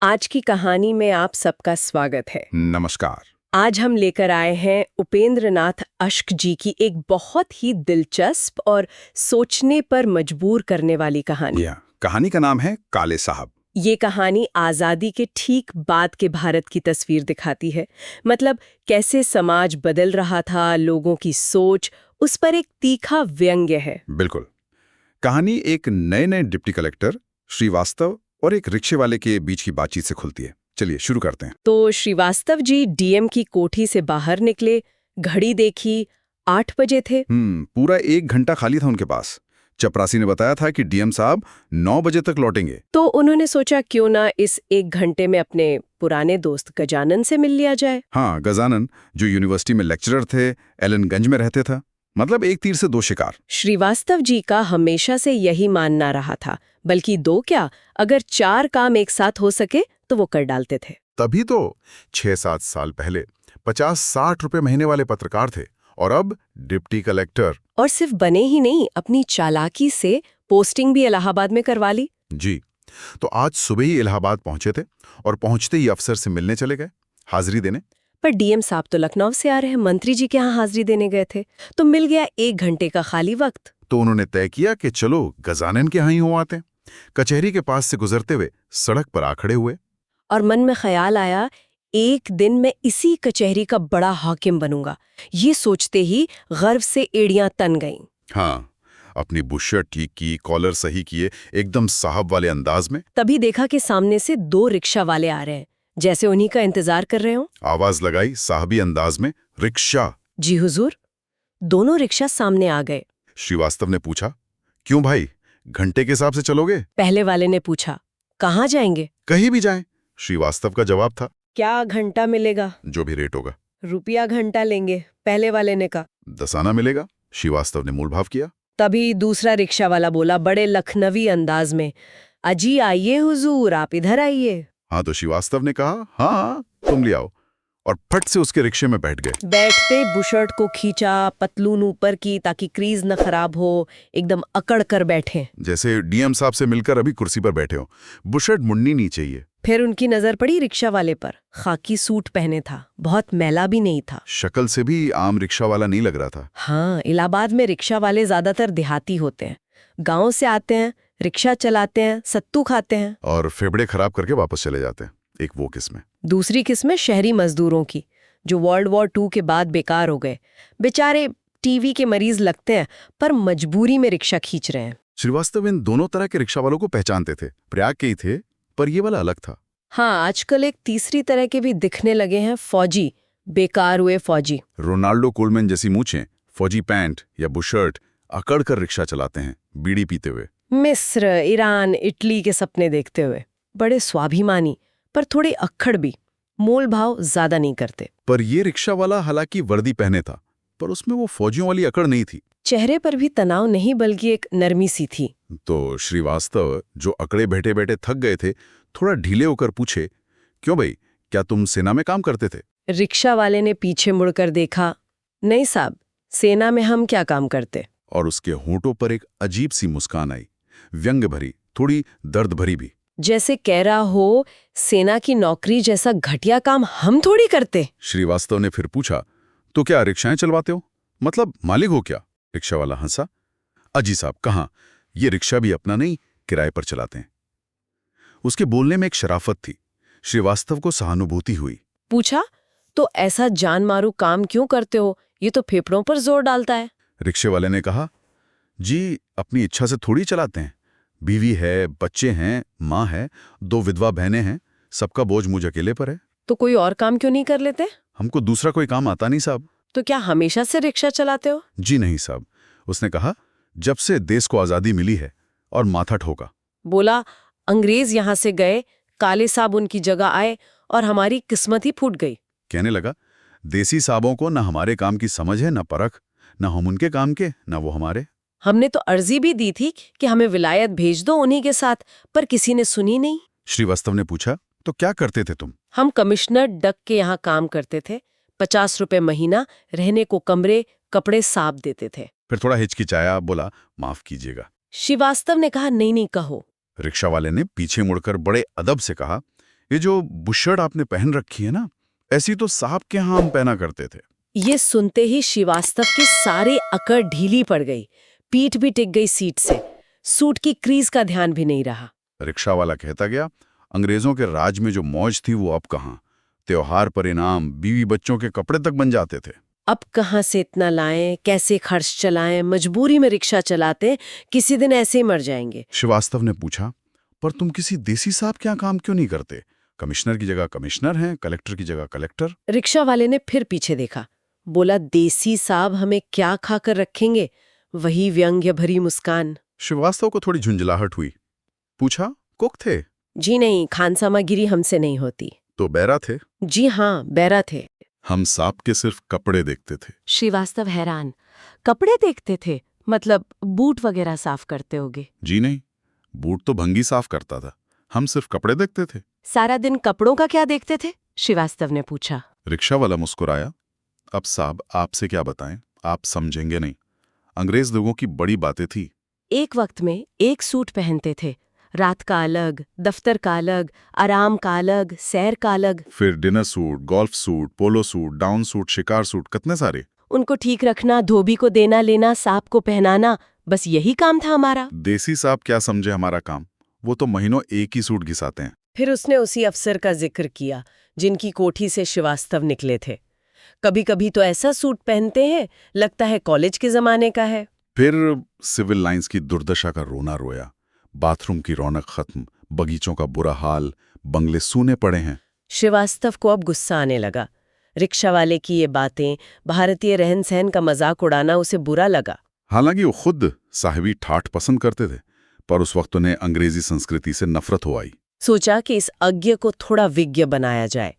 आज की कहानी में आप सबका स्वागत है। नमस्कार। आज हम लेकर आए हैं उपेंद्र नाथ अश्क जी की एक बहुत ही दिलचस्प और सोचने पर मजबूर करने वाली कहानी। यह कहानी का नाम है काले साहब। ये कहानी आज़ादी के ठीक बाद के भारत की तस्वीर दिखाती है। मतलब कैसे समाज बदल रहा था, लोगों की सोच, उस पर एक तीखा व्यंग्य है। बिल्कुल। कहानी एक नए डिप्टी कलेक्टर श्रीवास्तव और एक रिक्शे वाले के बीच की बातचीत से खुलती है। चलिए शुरू करते हैं। तो श्रीवास्तव जी डीएम की कोठी से बाहर निकले, घड़ी देखी, 8 बजे थे। पूरा 1 घंटा खाली था उनके पास। चपरासी ने बताया था कि डीएम साहब 9 बजे तक लौटेंगे। तो उन्होंने सोचा क्यों ना इस 1 घंटे में अपने पुराने दोस्त गजानन से मिल लिया जाए। हाँ, गजानन जो यूनिवर्सिटी में लेक्चरर थे, एलनगंज में रहते था। मतलब एक तीर से 2 शिकार। श्रीवास्तव जी का हमेशा से यही मानना रहा था, बल्कि 2 क्या, अगर 4 काम एक साथ हो सके तो वो कर डालते थे। तभी तो 6-7 साल पहले 50-60 रुपए महीने वाले पत्रकार थे और अब डिप्टी कलेक्टर। और सिर्फ बने ही नहीं, अपनी चालाकी से पोस्टिंग भी इलाहाबाद में करवा ली। जी, तो आज सुबह ही इलाहाबाद पहुंचे थे और पहुंचते ही अफसर से मिलने चले गए, हाजिरी देने। पर डीएम साहब तो लखनऊ से आ रहे हैं, मंत्री जी के यहाँ हाजिरी देने गए थे, तो मिल गया 1 घंटे का खाली वक्त। तो उन्होंने तय किया कि चलो गजानन के यहाँ ही हो आते हैं। कचहरी के पास से गुजरते हुए सड़क पर आ खड़े हुए। और मन में ख्याल आया, एक दिन मैं इसी कचहरी का बड़ा हाकिम बनूंगा। ये सोचते ही गर्व से एड़ियां तन गईं। हाँ, अपनी बुशर्ट ठीक की, कॉलर सही किए, एकदम साहब वाले अंदाज में। तभी देखा कि सामने से 2 रिक्शा वाले आ रहे हैं, जैसे उन्हीं का इंतजार कर रहे हो। आवाज लगाई साहबी अंदाज में, रिक्शा। जी हुजूर। दोनों रिक्शा सामने आ गए। श्रीवास्तव ने पूछा, क्यों भाई, घंटे के हिसाब से चलोगे? पहले वाले ने पूछा, कहाँ जाएंगे? कहीं भी जाएं। श्रीवास्तव का जवाब था, क्या घंटा मिलेगा? जो भी रेट होगा। रुपया घंटा लेंगे, पहले वाले ने कहा। 10 आना मिलेगा। श्रीवास्तव ने मूल भाव किया। तभी दूसरा रिक्शा वाला बोला बड़े लखनवी अंदाज में, अजी आइए हुजूर, आप इधर आइए। हाँ, तो श्रीवास्तव ने कहा, हाँ तुम ले आओ, और फट से उसके रिक्शे में बैठ गए। बैठते बुशर्ट को खींचा, पतलून ऊपर की ताकि क्रीज न खराब हो, एकदम अकड़ कर बैठे, जैसे डीएम साहब से मिलकर अभी कुर्सी पर बैठे हो। बुशर्ट मुड़नी नहीं चाहिए। फिर उनकी नजर पड़ी रिक्शा वाले पर। खाकी सूट पहने था, बहुत मैला भी नहीं था। शक्ल से भी आम रिक्शा वाला नहीं लग रहा था। हाँ, इलाहाबाद में रिक्शा वाले ज्यादातर देहाती होते हैं, गांव से आते हैं, रिक्शा चलाते हैं, सत्तू खाते हैं और फेफड़े खराब करके वापस चले जाते हैं। एक वो किस्म। दूसरी किस्म शहरी मजदूरों की, जो वर्ल्ड वॉर 2 के बाद बेकार हो गए। बेचारे टीवी के मरीज लगते हैं, पर मजबूरी में रिक्शा खींच रहे हैं। श्रीवास्तव इन दोनों तरह के रिक्शा वालों को पहचानते थे। प्रयाग के ही थे, पर ये वाला अलग था। हाँ, आजकल एक तीसरी तरह के भी दिखने लगे हैं, फौजी, बेकार हुए फौजी। रोनाल्डो कोलमैन जैसी मूछें, फौजी पैंट या बुशर्ट, अकड़ कर रिक्शा चलाते हैं, बीड़ी पीते हुए। मिस्र, ईरान, इटली के सपने देखते हुए। बड़े स्वाभिमानी, पर थोड़े अक्खड़ भी, मोल भाव ज्यादा नहीं करते। पर ये रिक्शा वाला हालांकि वर्दी पहने था, पर उसमें वो फौजियों वाली अकड़ नहीं थी। चेहरे पर भी तनाव नहीं, बल्कि एक नरमी सी थी। तो श्रीवास्तव, जो अकड़े बैठे बैठे थक गए थे, थोड़ा ढीले होकर पूछे, क्यों भाई, क्या तुम सेना में काम करते थे? रिक्शा वाले ने पीछे मुड़कर देखा, नहीं साहब, सेना में हम क्या काम करते। और उसके होंठों पर एक अजीब सी मुस्कान आई, व्यंग भरी, थोड़ी दर्द भरी भी। जैसे कह रहा हो, सेना की नौकरी जैसा घटिया काम हम थोड़ी करते। श्रीवास्तव ने फिर पूछा, तो क्या रिक्शाएं चलवाते हो, मतलब मालिक हो क्या? रिक्शा वाला हंसा, अजी साहब कहाँ, ये रिक्शा भी अपना नहीं, किराए पर चलाते हैं। उसके बोलने में एक शराफत थी। श्रीवास्तव को सहानुभूति हुई। पूछा, तो ऐसा जान मारू काम क्यों करते हो, ये तो फेफड़ों पर जोर डालता है। रिक्शे वाले ने कहा, जी अपनी इच्छा से थोड़ी चलाते हैं, बीवी है, बच्चे हैं, माँ है, 2 विधवा बहनें हैं, सबका बोझ मुझ अकेले पर है। तो कोई और काम क्यों नहीं कर लेते? हमको दूसरा कोई काम आता नहीं साहब। तो क्या हमेशा से रिक्शा चलाते हो? जी नहीं साहब, उसने कहा, जब से देश को आज़ादी मिली है, और माथा ठोका। बोला, अंग्रेज यहाँ से गए, काले साहब उनकी जगह आए और हमारी किस्मत ही फूट गई। कहने लगा, देसी साहबों को न हमारे काम की समझ है, न परख, न हम उनके काम के, न वो हमारे। हमने तो अर्जी भी दी थी कि हमें विलायत भेज दो उन्हीं के साथ, पर किसी ने सुनी नहीं। श्रीवास्तव ने पूछा, तो क्या करते थे तुम? हम कमिश्नर डक के यहाँ काम करते थे, 50 रुपए महीना, रहने को कमरे, कपड़े साफ देते थे। फिर थोड़ा हिचकिचाया, बोला, माफ कीजिएगा। श्रीवास्तव ने कहा, नहीं नहीं कहो। रिक्शा वाले ने पीछे मुड़कर बड़े अदब से कहा, ये जो बुशर्ट आपने पहन रखी है ना, ऐसी तो साहब के यहाँ हम पहना करते थे। ये सुनते ही श्रीवास्तव की सारी अकड़ ढीली पड़ गई, पीठ भी टिक गई सीट से, सूट की क्रीज का ध्यान भी नहीं रहा। रिक्शा वाला कहता गया, अंग्रेजों के राज में जो मौज थी वो अब कहाँ। त्योहार पर इनाम, बीवी बच्चों के कपड़े तक बन जाते थे। अब कहाँ से इतना लाएं, कैसे खर्च चलाएं, मजबूरी में रिक्शा चलाते, किसी दिन ऐसे ही मर जाएंगे। श्रीवास्तव ने पूछा, पर तुम किसी देसी साहब के यहाँ काम क्यों नहीं करते? कमिश्नर की जगह कमिश्नर हैं, कलेक्टर की जगह कलेक्टर। रिक्शा वाले ने फिर पीछे देखा, बोला, देसी साहब हमें क्या खाकर रखेंगे? वही व्यंग्य भरी मुस्कान। श्रीवास्तव को थोड़ी झुंझलाहट हुई। पूछा, कुक थे? जी नहीं, खानसामागिरी हमसे नहीं होती। तो बैरा थे? जी हाँ, बैरा थे। हम साहब के सिर्फ कपड़े देखते थे। श्रीवास्तव हैरान, कपड़े देखते थे? मतलब बूट वगैरह साफ करते होगे? जी नहीं, बूट तो भंगी साफ करता था, हम सिर्फ कपड़े देखते थे। सारा दिन कपड़ों का क्या देखते थे? श्रीवास्तव ने पूछा। रिक्शा वाला मुस्कुराया, अब साहब आपसे क्या बताएं, आप समझेंगे नहीं। अंग्रेज लोगों की बड़ी बातें थी। एक वक्त में एक सूट पहनते थे, रात का अलग, दफ्तर का अलग, आराम का अलग, सैर का अलग। फिर डिनर सूट, गोल्फ सूट, पोलो सूट, डाउन सूट, शिकार सूट, कितने सारे। उनको ठीक रखना, धोबी को देना लेना, सांप को पहनाना, बस यही काम था हमारा। देसी साहब क्या समझे हमारा काम, वो तो महीनों एक ही सूट घिसाते हैं। फिर उसने उसी अफसर का जिक्र किया जिनकी कोठी से श्रीवास्तव निकले थे। कभी कभी तो ऐसा सूट पहनते हैं, लगता है कॉलेज के जमाने का है। फिर सिविल लाइंस की दुर्दशा का रोना रोया, बाथरूम की रौनक खत्म, बगीचों का बुरा हाल, बंगले सूने पड़े हैं। श्रीवास्तव को अब गुस्सा आने लगा। रिक्शा वाले की ये बातें, भारतीय रहन सहन का मजाक उड़ाना उसे बुरा लगा। हालांकि वो खुद साहिबी ठाठ पसंद करते थे, पर उस वक्त उन्हें अंग्रेजी संस्कृति से नफरत हो आई। सोचा कि इस अज्ञ को थोड़ा विज्ञ बनाया जाए।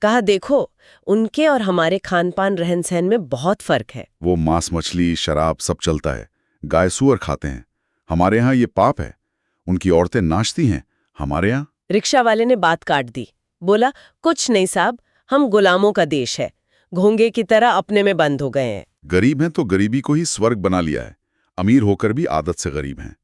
कहा, देखो, उनके और हमारे खानपान रहन सहन में बहुत फर्क है। वो मांस मछली शराब सब चलता है, गाय सुअर खाते हैं, हमारे यहाँ ये पाप है। उनकी औरतें नाचती हैं, हमारे यहाँ। रिक्शा वाले ने बात काट दी, बोला, कुछ नहीं साहब, हम गुलामों का देश है, घोंगे की तरह अपने में बंद हो गए हैं। गरीब हैं तो गरीबी को ही स्वर्ग बना लिया है। अमीर होकर भी आदत से गरीब हैं,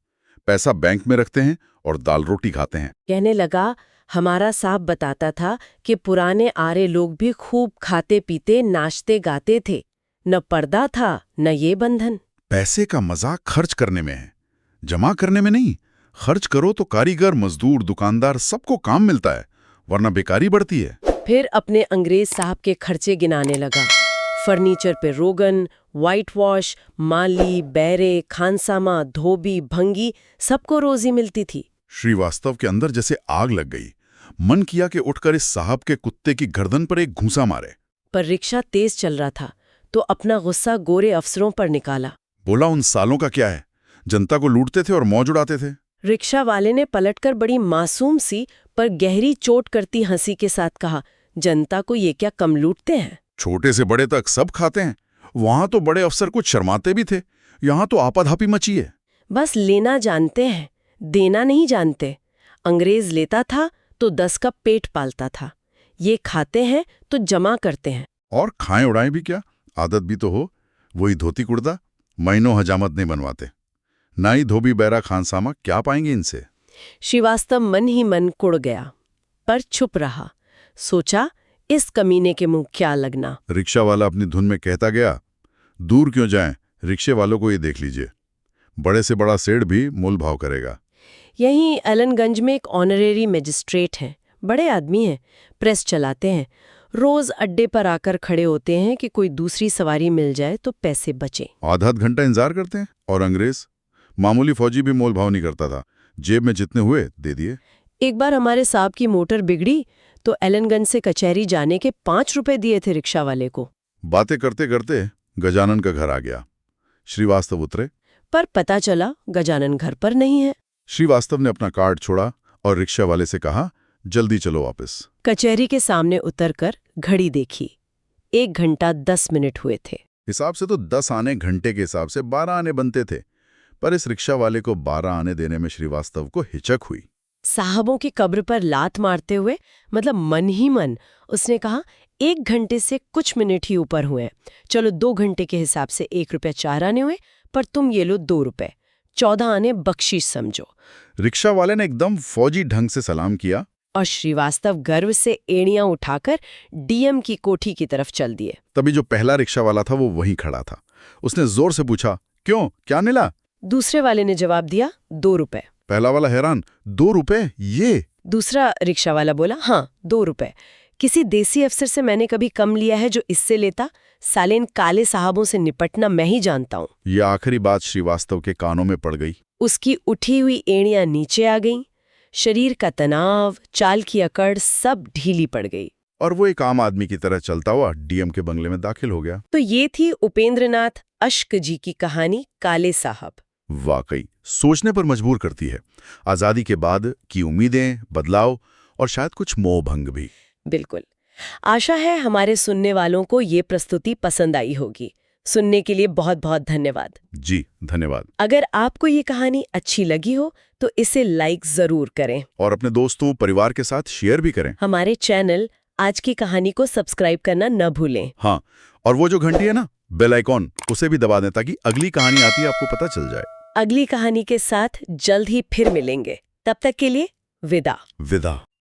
पैसा बैंक में रखते हैं और दाल रोटी खाते हैं। कहने लगा, हमारा साहब बताता था कि पुराने आर्य लोग भी खूब खाते पीते नाचते गाते थे, न पर्दा था न ये बंधन। पैसे का मजाक खर्च करने में है, जमा करने में नहीं। खर्च करो तो कारीगर, मजदूर, दुकानदार सबको काम मिलता है, वरना बेकारी बढ़ती है। फिर अपने अंग्रेज साहब के खर्चे गिनाने लगा। फर्नीचर पे रोगन, व्हाइट वॉश, माली, बैरे, खानसामा, धोबी, भंगी, सबको रोजी मिलती थी। श्रीवास्तव के अंदर जैसे आग लग गई। मन किया कि उठकर इस साहब के कुत्ते की गर्दन पर एक घूंसा मारे। पर रिक्शा तेज चल रहा था तो अपना गुस्सा गोरे अफसरों पर निकाला। बोला, उन सालों का क्या है, जनता को लूटते थे और मौज उड़ाते थे। रिक्शा वाले ने पलटकर बड़ी मासूम सी पर गहरी चोट करती हंसी के साथ कहा, जनता को ये क्या कम लूटते हैं? छोटे से बड़े तक सब खाते हैं। वहां तो बड़े अफसर कुछ शर्माते भी थे, यहाँ तो आपाधापी मची है। बस लेना जानते हैं, देना नहीं जानते। अंग्रेज लेता था तो 10 का पेट पालता था, ये खाते हैं तो जमा करते हैं। और खाएं उड़ाएं भी क्या, आदत भी तो हो। वही धोती कुर्ता, महीनों हजामत नहीं बनवाते। ना ही धोबी बैरा खानसामा, क्या पाएंगे इनसे। श्रीवास्तव मन ही मन कुड़ गया, पर चुप रहा। सोचा, इस कमीने के मुंह क्या लगना। रिक्शा वाला अपनी धुन में कहता गया, दूर क्यों जाएं, रिक्शे वालों को ये देख लीजिए, बड़े से बड़ा सेठ भी मोल भाव करेगा। यहीं एलनगंज में एक ऑनरेरी मजिस्ट्रेट हैं, बड़े आदमी हैं, प्रेस चलाते हैं, रोज अड्डे पर आकर खड़े होते हैं कि कोई दूसरी सवारी मिल जाए तो पैसे बचे। आधा घंटा इंतजार करते हैं। और अंग्रेज, मामूली फौजी भी मोल भाव नहीं करता था, जेब में जितने हुए दे दिए। एक बार हमारे साहब की मोटर बिगड़ी तो एलनगंज से कचहरी जाने के 5 रुपए दिए थे रिक्शा वाले को। बातें करते करते गजानन का घर आ गया। श्रीवास्तव उतरे, पर पता चला गजानन घर पर नहीं है। श्रीवास्तव ने अपना कार्ड छोड़ा और रिक्शा वाले से कहा, जल्दी चलो वापस। कचहरी के सामने उतरकर घड़ी देखी, 1 घंटा 10 मिनट हुए थे। हिसाब से तो 10 आने घंटे के हिसाब से 12 आने बनते थे, पर इस रिक्शा वाले को 12 आने देने में श्रीवास्तव को हिचक हुई। साहबों की कब्र पर लात मारते हुए, मतलब मन ही मन, उसने कहा, 1 घंटे से कुछ मिनट ही ऊपर हुए, चलो 2 घंटे के हिसाब से 1 रुपया 4 आने हुए, पर तुम ये लो 2 रुपए, 14 आने बख्शीश समझो। रिक्शा वाले ने एकदम फौजी ढंग से सलाम किया और श्रीवास्तव गर्व से एड़ियां उठाकर डीएम की कोठी की तरफ चल दिए। तभी जो पहला रिक्शा वाला था वो वहीं खड़ा था। उसने जोर से पूछा, क्यों, क्या मिला? दूसरे वाले ने जवाब दिया, 2 रुपए। पहला वाला हैरान, 2 रुपए? ये? दूसरा रिक्शा वाला बोला, हाँ 2 रुपए। किसी देसी अफसर से मैंने कभी कम लिया है जो इससे लेता? साले इन काले साहबों से निपटना मैं ही जानता हूँ। यह आखिरी बात श्रीवास्तव के कानों में पड़ गई। उसकी उठी हुई एड़ियां नीचे आ गईं, शरीर का तनाव, चाल की अकड़ सब ढीली पड़ गई और वो एक आम आदमी की तरह चलता हुआ डीएम के बंगले में दाखिल हो गया। तो ये थी उपेंद्रनाथ अश्क जी की कहानी काले साहब। वाकई सोचने पर मजबूर करती है। आजादी के बाद की उम्मीदें, बदलाव और शायद कुछ मोहभंग भी। बिल्कुल। आशा है हमारे सुनने वालों को ये प्रस्तुति पसंद आई होगी। सुनने के लिए बहुत बहुत धन्यवाद। जी धन्यवाद। अगर आपको ये कहानी अच्छी लगी हो तो इसे लाइक जरूर करें और अपने दोस्तों, परिवार के साथ शेयर भी करें। हमारे चैनल आज की कहानी को सब्सक्राइब करना न भूलें। हाँ, और वो जो घंटी है ना, बेल आइकॉन, उसे भी दबा दें ताकि अगली कहानी आती है आपको पता चल जाए। अगली कहानी के साथ जल्द ही फिर मिलेंगे। तब तक के लिए विदा।